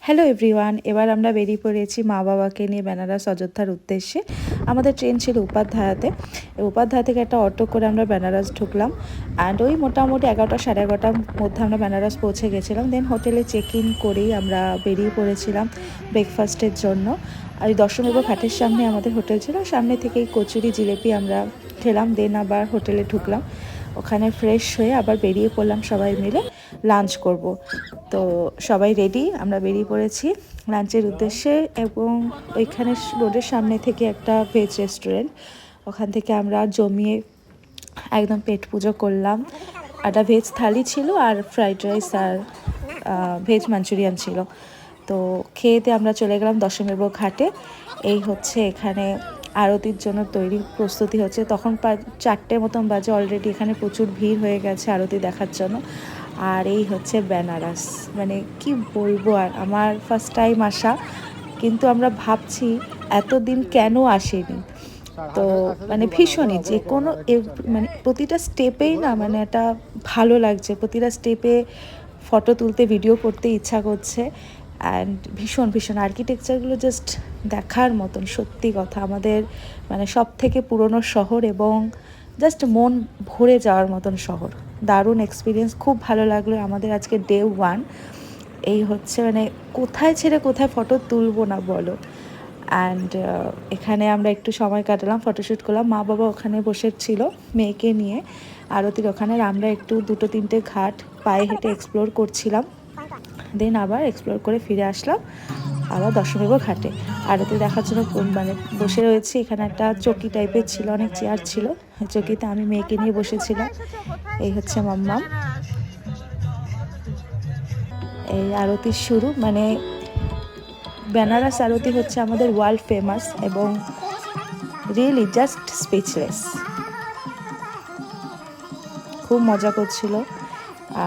Hello everyone, এবার আমরা বেরিয়ে পড়েছি মা বাবাকে নিয়ে বেনারস অযোধ্যার উদ্দেশ্যে। আমাদের ট্রেন ছিল উপাধ্যায়াতে। উপাধ্যায়া থেকে একটা অটো করে আমরা বেনারস ঢুকলাম। অ্যান্ড ওই মোটামুটি 11টা সাড়ে 11টার মধ্যে আমরা বেনারস পৌঁছে গেছিলাম। দেন হোটেলে চেক ইন করেই আমরা বেরিয়ে পড়েছিলাম ব্রেকফাস্টের জন্য। আর ওই দশমেবর ঘাটের সামনে আমাদের হোটেল ছিল, সামনে থেকেই কচুরি জিলেপি আমরা খেলাম। দেন আবার হোটেলে ঢুকলাম, ওখানে ফ্রেশ হয়ে আবার বেরিয়ে পড়লাম সবাই মিলে লাঞ্চ করব। তো সবাই রেডি, আমরা বেরিয়ে পড়েছি লাঞ্চের উদ্দেশ্যে। এবং ওইখানে রোডের সামনে থেকে একটা ভেজ রেস্টুরেন্ট, ওখান থেকে আমরা জমিয়ে একদম পেট পুজো করলাম। একটা ভেজ থালি ছিল আর ফ্রাইড রাইস আর ভেজ মাঞ্চুরিয়ান ছিল। তো খেয়েতে আমরা চলে গেলাম দশমেবর ঘাটে। এই হচ্ছে এখানে আরতির জন্য তৈরি প্রস্তুতি হচ্ছে। তখন 4টে মতন বাজে, অলরেডি এখানে প্রচুর ভিড় হয়ে গেছে আরতি দেখার জন্য। আর এই হচ্ছে বেনারস, মানে কি বলবো, আর আমার ফার্স্ট টাইম আসা, কিন্তু আমরা ভাবছি এতদিন কেন আসেনি। তো মানে ভীষণই যে কোনো মানে প্রতিটা স্টেপেই না, মানে একটা ভালো লাগছে, প্রতিটা স্টেপে ফটো তুলতে ভিডিও করতে ইচ্ছা করছে। অ্যান্ড ভীষণ ভীষণ আর্কিটেকচারগুলো জাস্ট দেখার মতন, সত্যি কথা। আমাদের মানে সব থেকে পুরনো শহর এবং জাস্ট মন ভরে যাওয়ার মতন শহর। দারুণ এক্সপিরিয়েন্স, খুব ভালো লাগলো। আমাদের আজকে ডে 1। এই হচ্ছে মানে কোথায় ছেড়ে কোথায় ফটো তুলবো না বলো। অ্যান্ড এখানে আমরা একটু সময় কাটালাম, ফটোশ্যুট করলাম। মা বাবা ওখানে বসেছিল মেয়েকে নিয়ে আরতির ওখানে। আমরা একটু 2-3টে ঘাট পায়ে হেঁটে এক্সপ্লোর করছিলাম। দেন আবার এক্সপ্লোর করে ফিরে আসলাম আবার দশমেবর ঘাটে আরতি দেখার জন্য। মানে বসে রয়েছি, এখানে একটা চকি টাইপের ছিল, অনেক চেয়ার ছিল। চকিতে আমি মেয়েকে নিয়ে বসেছিলাম। এই হচ্ছে মাম্মাম। এই আরতির শুরু, মানে বেনারস আরতি হচ্ছে আমাদের ওয়ার্ল্ড ফেমাস এবং রিয়েলি জাস্ট স্পিচলেস। খুব মজা করছিল।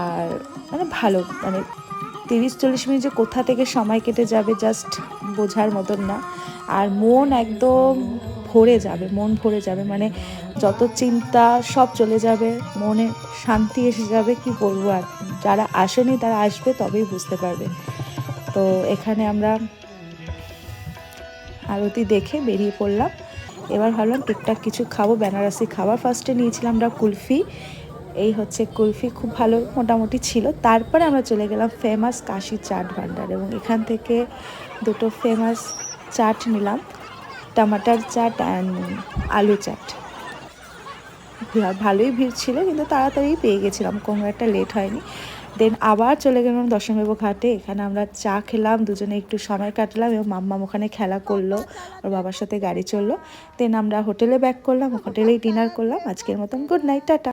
আর মানে ভালো, মানে 30-40 মিনিট যে কোথা থেকে সময় কেটে যাবে জাস্ট বোঝার মতন না। আর মন একদম ভরে যাবে, মন ভরে যাবে, মানে যত চিন্তা সব চলে যাবে, মনে শান্তি এসে যাবে। কি বলবো, আর যারা আসেনি তারা আসবে, তবেই বুঝতে পারবে। তো এখানে আমরা আরতি দেখে বেরিয়ে পড়লাম। এবার ভাবলাম টুকটাক কিছু খাবো, বেনারসি খাবার। ফার্স্টে নিয়েছিলাম আমরা কুলফি। এই হচ্ছে কুলফি, খুব ভালো মোটামুটি ছিল। তারপরে আমরা চলে গেলাম ফেমাস কাশি চাট ভান্ডার, এবং এখান থেকে 2টো ফেমাস চাট নিলাম, টমাটার চাট অ্যান্ড আলু চাট। ভালোই ভিড় ছিল, কিন্তু তাড়াতাড়ি পেয়ে গেছিলাম, কোনো একটা লেট হয়নি। দেন আবার চলে গেলাম দশমেবর ঘাটে। এখানে আমরা চা খেলাম, দুজনে একটু সময় কাটলাম, এবং মাম্মাম ওখানে খেলা করলো, ওর বাবার সাথে গাড়ি চললো। দেন আমরা হোটেলে ব্যাক করলাম, হোটেলেই ডিনার করলাম। আজকের মতন গুড নাইট, টাটা।